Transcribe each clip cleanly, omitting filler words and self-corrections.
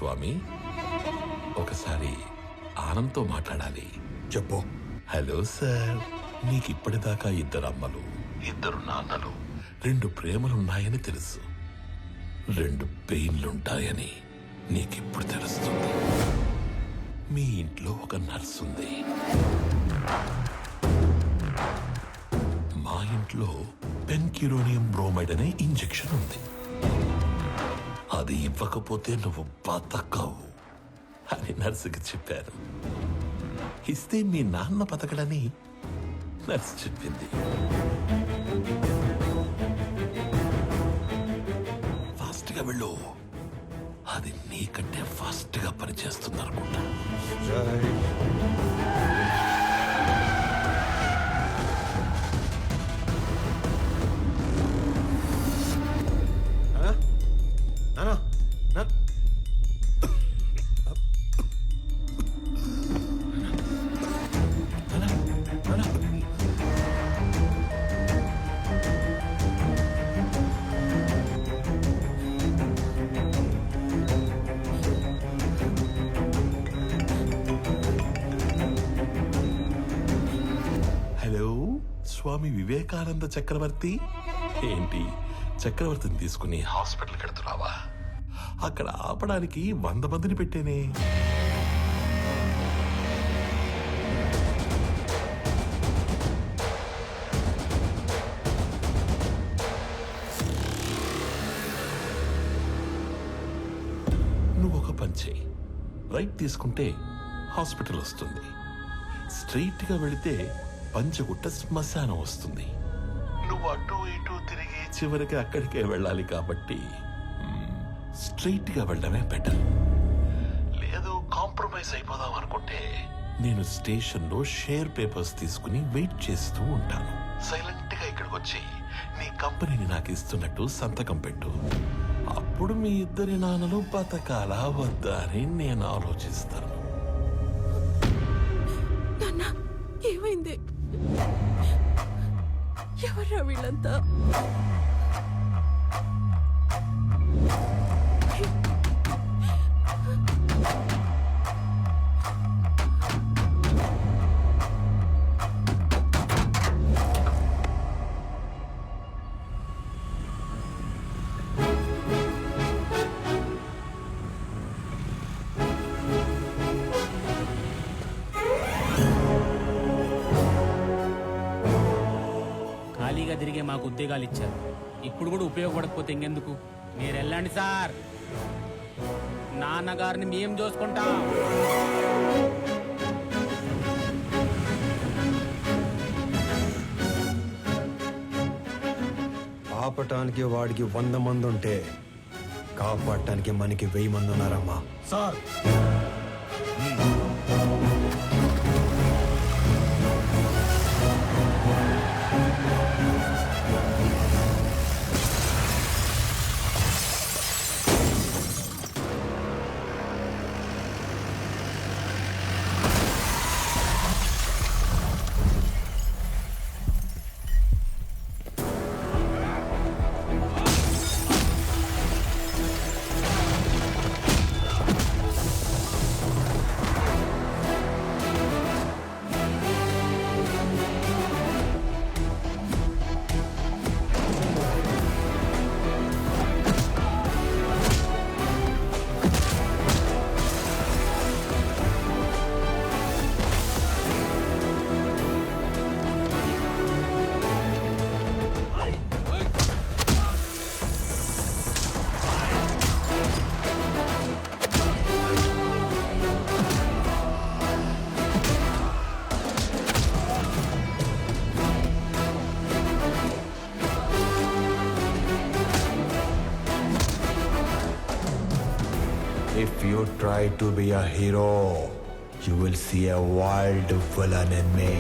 స్వామి, ఒకసారి ఆనంద్తో మాట్లాడాలి. చెప్పు. హలో సార్, నీకు ఇప్పటిదాకా 2 అమ్మలు 2 నాన్నలు 2 ప్రేమలున్నాయని తెలుసు. 2 పెయిన్లుంటాయని నీకిప్పుడు తెలుస్తుంది. మీ ఇంట్లో ఒక నర్స్ ఉంది. మా ఇంట్లో పెన్కిరోనియం బ్రోమైడ్ అనే ఇంజెక్షన్ ఉంది. అది ఇవ్వకపోతే నువ్వు బతకవు అని నర్సుకి చెప్పాను. ఇస్తే మీ నాన్న బతకడని నర్సు చెప్పింది. ఫాస్ట్ గా వెళ్ళు, అది నీకంటే ఫాస్ట్ గా పనిచేస్తుంది అనుకుంటా. స్వామి వివేకానంద చక్రవర్తి ఏంటి, చక్రవర్తిని తీసుకుని హాస్పిటల్ కడుతున్నావా? అక్కడ ఆపడానికి 100 మందిని పెట్టేనే. నువ్వు ఒక పని చేయి, రైట్ తీసుకుంటే హాస్పిటల్ వస్తుంది, స్ట్రైట్ గా వెళితే పంచగుట్ట శ్మశానం వస్తుంది. నువ్వు అటు ఇటు తిరిగి చివరికి అక్కడికే వెళ్ళాలి కాబట్టి స్ట్రైట్ గా వెళ్ళడమే బెటర్. లేదు కాంప్రమైజ్ అయిపోదాం అనుకుంటే నేను స్టేషన్ లో షేర్ పేపర్స్ తీసుకుని వెయిట్ చేస్తూ ఉంటాను. సైలెంట్ గా ఇక్కడికి వచ్చి నీ కంపెనీని నాకు ఇస్తున్నట్టు సంతకం పెట్టు. అప్పుడు మీ ఇద్దరి నాన్నలు బతకాలా వద్దా అని నేను ఆలోచిస్తాను. ఏమైంది? ఎవరా వీళ్ళంతా? ఖాళీగా తిరిగే మాకు ఉద్యోగాలు ఇచ్చారు, ఇప్పుడు కూడా ఉపయోగపడకపోతే ఇంకెందుకు? మీరు వెళ్ళండి సార్, నాన్నగారిని మేము చూసుకుంటాం. ఆపటానికి వాడికి 100 మంది ఉంటే కాపాడటానికి మనకి 1000 మంది ఉన్నారమ్మా. Sir If you try to be a hero, you will see a wild villain in me.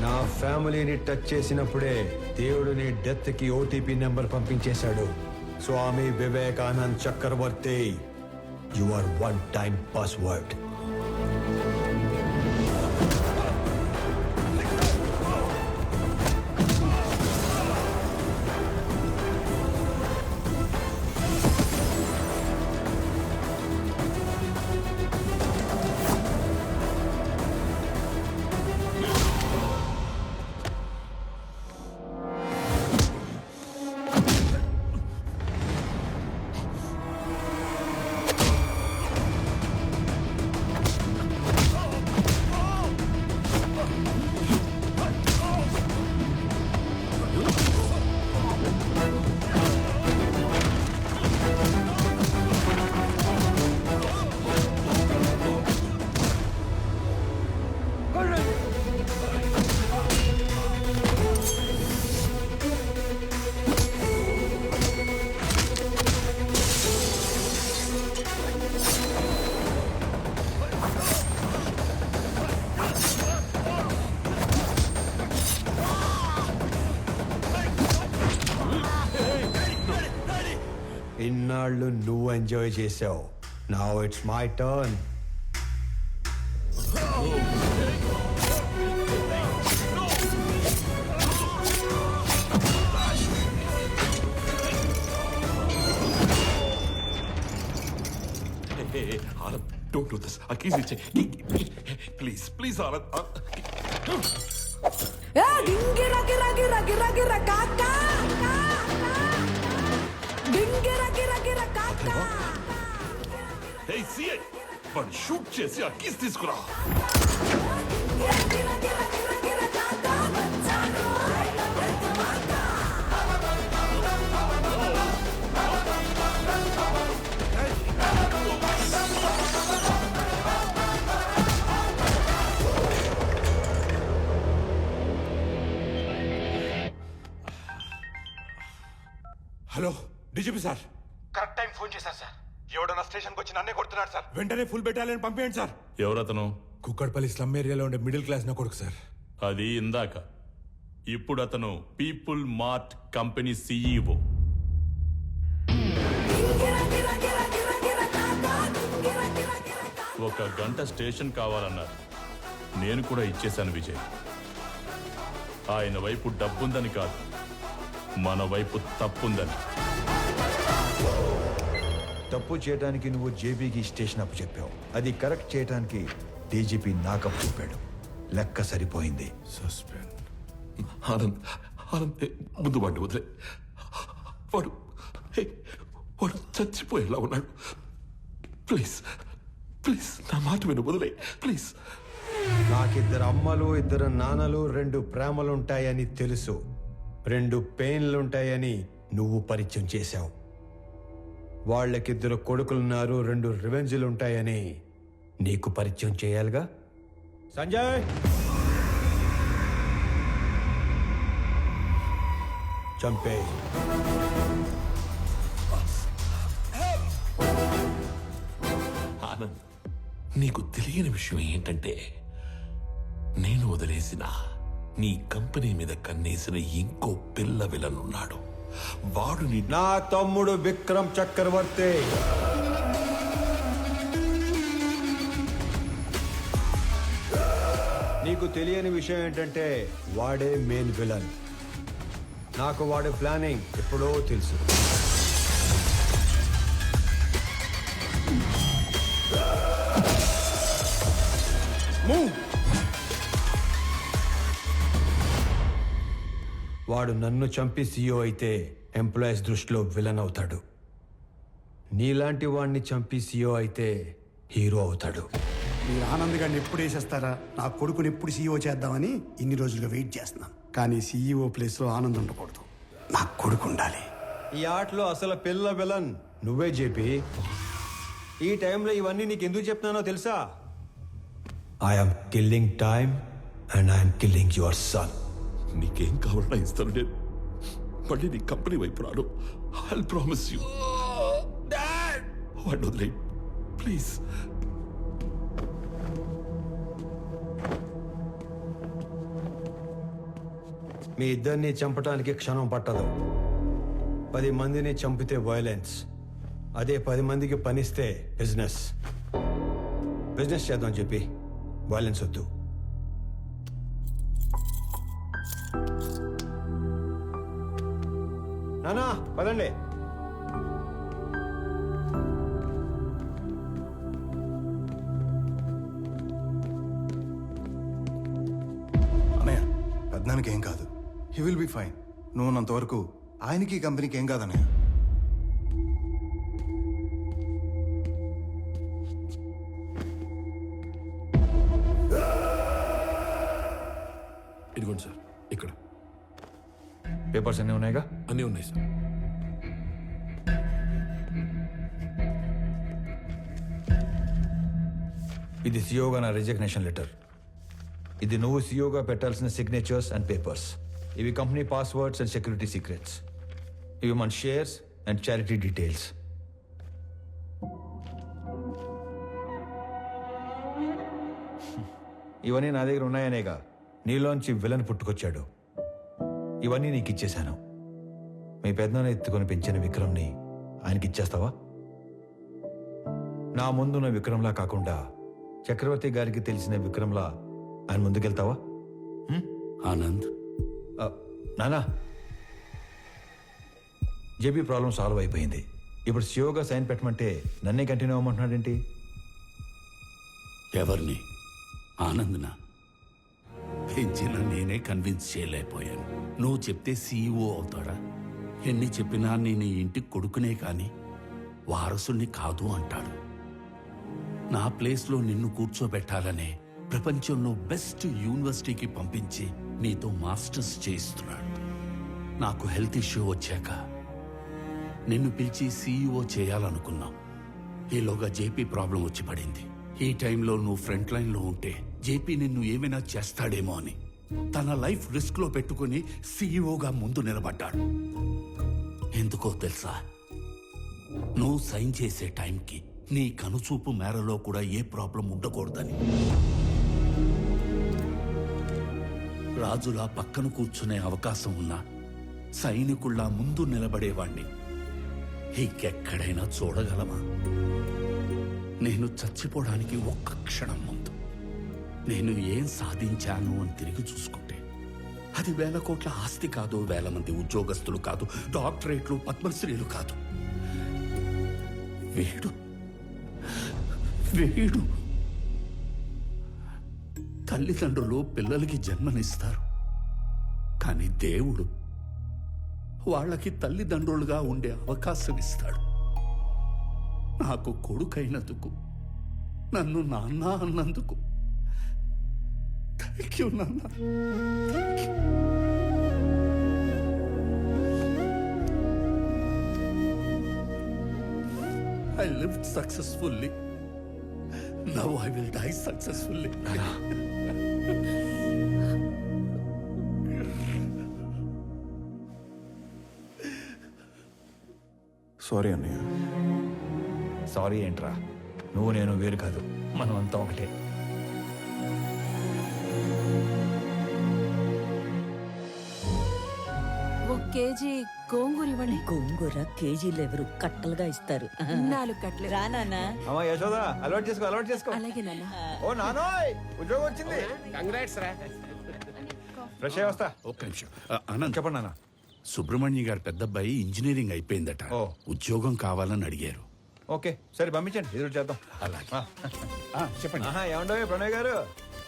నా ఫ్యామిలీని టచ్ చేసినప్పుడే దేవుడు నీ డెత్ కి ఓటీపీ నెంబర్ పంపించేశాడు. Swami Vivekanand Chakravarthi, you are one time password. ఇన్నాళ్ళు నువ్వు ఎంజాయ్ చేసావు. Now it's my turn. Anand, don't do this. ఆ కీస్ ఇచ్చే ప్లీజ్ ప్లీజ్ ఆనంద్. గింగిరా గిరా గిరా గిరా గిరా కాకా, గింగిరా గిరా గిరా కాకా. హే సిఐ, వాడు షూట్ చేసి ఆ కీస్ తీసుకురా. Hello DGP sir. Correct time phone చేశారు సార్. ఎవడన్నా స్టేషన్కి వచ్చి నన్నే కొడుతున్నాడు సార్. వెంటనే ఫుల్ బెటాలియన్ పంపేయండి సార్. ఎవరతను? కుక్కడపల్లి స్లమ్ ఏరియాలో ఉండే మిడిల్ క్లాస్ నా కొడుకు సార్. అది ఇందాక. ఇప్పుడు అతను పీపుల్ మార్ట్ కంపెనీ సీఈఓ. ఒక గంట స్టేషన్ కావాలన్నారు. నేను కూడా ఇచ్చేశాను విజయ్. ఆయన వైపు డబ్బుందని కాదు, మన వైపు తప్పుందని. తప్పు చేయడానికి నువ్వు జేబీకి స్టేషన్ అప్పు చెప్పావు. అది కరెక్ట్ చేయడానికి డీజీపీ నాకప్పు చెప్పాడు. లెక్క సరిపోయింది. సస్పెండ్. ఆనంద్, ఆనంద్, ముందు వాడిని వదిలే. వాడు వాడు చచ్చిపోయేలా ఉన్నాడు. ప్లీజ్ ప్లీజ్ నా మాట విను, వదిలే ప్లీజ్. నాకిద్దరు అమ్మలు, ఇద్దరు నాన్నలు, 2 ప్రేమలుంటాయని తెలుసు. 2 పెయిన్లుంటాయని నువ్వు పరిచయం చేశావు. వాళ్ళకిద్దరు కొడుకులున్నారు, 2 రివెంజ్లుంటాయని నీకు పరిచయం చేయాలిగా. సంజయ్, చంపే. ఆనంద్, నీకు తెలియని విషయం ఏంటంటే నేను వదిలేసిన నీ కంపెనీ మీద కన్నేసిన ఇంకో పిల్ల విలనున్నాడు. వాడు నా తమ్ముడు విక్రమ్ చక్రవర్తి. నీకు తెలియని విషయం ఏంటంటే వాడే మెయిన్ విలన్. నాకు వాడి ప్లానింగ్ ఎప్పుడో తెలుసు. వాడు నన్ను చంపి సీఈఓ అయితే ఎంప్లాయీస్ దృష్టిలో విలన్ అవుతాడు. నీలాంటి వాడిని చంపి సీఈఓ అయితే హీరో అవుతాడు. మీరు ఆనంద్ గారిని ఎప్పుడు వేసేస్తారా, నా కొడుకుని ఎప్పుడు సీఈఓ చేద్దామని ఇన్ని రోజులుగా వెయిట్ చేస్తున్నాను. కానీ సీఈఓ ప్లేస్లో ఆనంద్ ఉండకూడదు, నా కొడుకు ఉండాలి. ఈ ఆటలో అసలు పిల్ల విలన్ నువ్వే జేపీ. ఈ టైంలో ఇవన్నీ నీకు ఎందుకు చెప్తున్నానో తెలుసా? I'm killing time and I'm killing your son. నీకేం కావాలన్నా ఇస్తాను. నేను మళ్ళీ నీ కంపెనీ వైపు రాను. I promise you. వాడిని వదిలే ప్లీజ్. మీ ఇద్దరిని చంపడానికి క్షణం పట్టదు. 10 మందిని చంపితే వైలెన్స్, అదే 10 మందికి పనిస్తే బిజినెస్. బిజినెస్ చేద్దాం చెప్పి వైలెన్స్ వద్దు. నానా పదండి. అన్నయ్య పెద్దనానికి ఏం కాదు, హీ విల్ బి ఫైన్. నువ్వు ఉన్నంత వరకు ఆయనకి ఈ కంపెనీకి ఏం కాదన్నయ్య. ఇదిగోండి సార్, ఇక్కడ పేపర్స్ అన్నీ ఉన్నాయిగా? అన్నీ ఉన్నాయి సార్. ఇది సియోగా నా రిజిగ్నేషన్ లెటర్. ఇది నువ్వు సియోగా పెట్టాల్సిన సిగ్నేచర్స్ అండ్ పేపర్స్. ఇవి company passwords and security secrets. ఇవి మన షేర్స్ అండ్ చారిటీ డీటెయిల్స్. ఇవన్నీ నా దగ్గర ఉన్నాయనేగా నీలోంచి విలన్ పుట్టుకొచ్చాడు. ఇవన్నీ నీకు ఇచ్చేశాను. మీ పెద్దనాన్న ఎత్తుకొని పెంచిన విక్రమ్ని ఆయనకి ఇచ్చేస్తావా? నా ముందున్న విక్రమ్లా కాకుండా చక్రవర్తి గారికి తెలిసిన విక్రమ్లా ఆయన ముందుకెళ్తావా? ఆనంద్, నానా, జేబీ ప్రాబ్లం సాల్వ్ అయిపోయింది. ఇప్పుడు సియోగా సైన్ పెట్టమంటే నన్నే కంటిన్యూ అవ్వమంటున్నాడేంటి? ఎవరిని? ఆనంద్నా? పెంచిన నేనే కన్విన్స్ చేయలేకపోయాను. నువ్వు చెప్తే సీఈఓ అవుతాడా? ఎన్ని చెప్పినా నేను ఈ ఇంటికి కొడుకునే కాని వారసుని కాదు అంటాడు. నా ప్లేస్లో నిన్ను కూర్చోబెట్టాలనే ప్రపంచంలో బెస్ట్ యూనివర్సిటీకి పంపించి నీతో మాస్టర్స్ చేయిస్తున్నాడు. నాకు హెల్త్ ఇష్యూ వచ్చాక నిన్ను పిలిచి సీఈఓ చేయాలనుకున్నాం. ఈలోగా జేపీ ప్రాబ్లం వచ్చి పడింది. ఈ టైంలో నువ్వు ఫ్రంట్ లైన్లో ఉంటే జేపీ నిన్ను ఏమైనా చేస్తాడేమో అని తన లైఫ్ రిస్క్ లో పెట్టుకుని సీఈఓగా ముందు నిలబడ్డాడు. ఎందుకో తెలుసా? నువ్వు సైన్ చేసే టైంకి నీ కనుచూపు మేరలో కూడా ఏ ప్రాబ్లం ఉండకూడదని. రాజులా పక్కన కూర్చునే అవకాశం ఉన్నా సైనికుల్లా ముందు నిలబడేవాణ్ణి ఇంకెక్కడైనా చూడగలమా? నేను చచ్చిపోవడానికి ఒక్క క్షణం ముందు నేను ఏం సాధించాను అని తిరిగి చూసుకుంటే అది 1000 కోట్ల ఆస్తి కాదు, 1000 మంది ఉద్యోగస్తులు కాదు, డాక్టరేట్లు, పద్మశ్రీలు కాదు. వీడు వీడు తల్లిదండ్రులు పిల్లలకి జన్మనిస్తారు, కానీ దేవుడు వాళ్ళకి తల్లిదండ్రులుగా ఉండే అవకాశం ఇస్తాడు. నాకు కొడుకైనందుకు, నన్ను నాన్న అన్నందుకు థ్యాంక్ యూ నాన్న. I lived successfully. Now I will die successfully. Sorry అన్నయ్య. సారీ ఏంట్రా? నువ్వు నేను వేరు కాదు, మనం అంతా ఒకటే. ఒక కేజీ గోంగూర ఇవ్వండి. గోంగూర కేజీలు ఎవరు కట్టలుగా ఇస్తారు. 4 కట్టలు. రా నాన్న. అమ్మా యశోదా, అలవాటు చేసుకో, అలవాటు చేసుకో. అలాగే నాన్న. ఓ నానోయ్, ఉద్యోగం వచ్చింది. కంగ్రాట్స్ రా. ఫ్రెష్ అయ్యి వస్తా. ఒక్క నిమిషం. అనంత్, చెప్పండి నాన్న. సుబ్రహ్మణ్య గారి పెద్దబ్బాయి ఇంజనీరింగ్ అయిపోయిందట. ఓ. ఉద్యోగం కావాలని అడిగారు. ఓకే, సరే పంపించండి, ఎదురు చేద్దాం. అలాగే. చెప్పండి. ఏమండో ప్రణయ్ గారు,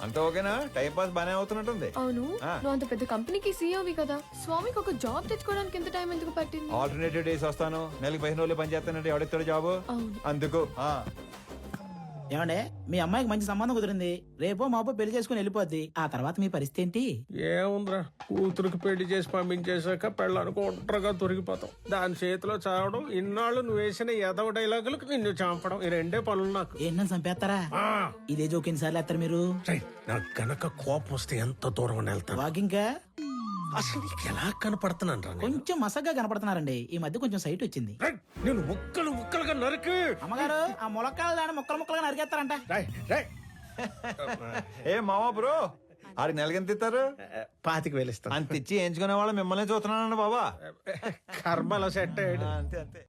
అంతా ఓకేనా? టైం పాస్ బానే అవుతున్నట్టుంది. అవును, ఆ. నువ్వు అంత పెద్ద కంపెనీకి సీఈఓవి కదా, స్వామికి ఒక జాబ్ తెచ్చుకోవడానికి ఎంత టైం ఎందుకు పట్టింది? ఆల్టర్నేటివ్ డేస్ వస్తాను, నెలకి 15 రోజులు పని చేస్తానంటే ఎవడెత్తాడు జాబు? అవును. అందుకు ఏమండే, మీ అమ్మాయికి మంచి సంబంధం కుదిరింది, రేపో మాపో పెళ్లి చేసుకుని వెళ్ళిపోద్ది. ఆ తర్వాత మీ పరిస్థితి ఏంటి? ఏముందిరా, కూతురికి పెళ్లి చేసి పంపించేశాక పెళ్ళానికి ఒంటరిగా దొరికిపోతాం. దాని చేతిలో చావడం, ఇన్నాళ్ళు నువ్వు వేసిన ఎదవ డైలాగులకు నిన్ను చంపడం, ఈ 2 పనులు నాకు. ఏంటని చంపేస్తారా? ఇదే జోక్ ఎన్నిసార్లు వేస్తారు మీరు? నాకు గనక కోపం వస్తే ఎంత దూరం వెళ్తాను. వాకింగ్ కా? అసలు నీకు ఎలా కనపడుతున్నాను రా? కొంచెం మసగ్గా కనపడుతున్నారండి. ఈ మధ్య కొంచెం సైట్ వచ్చింది. నేను ముక్కలు ముక్కలుగా నరికి. అమ్మగారు, ఆ ములక్కాయలు దాన్ని ముక్కలు ముక్కలుగా నరికేస్తారంట. ఏ మావా బ్రో, ఆడికి నెలకి ఎంత ఇస్తారు? 25,000 ఇస్తాను. అంత ఇచ్చి ఎంచుకునే వాళ్ళు మిమ్మల్ని చూస్తున్నానండి బాబా. కర్మలో సెట్ అయ్యాడు. అంతే అంతే.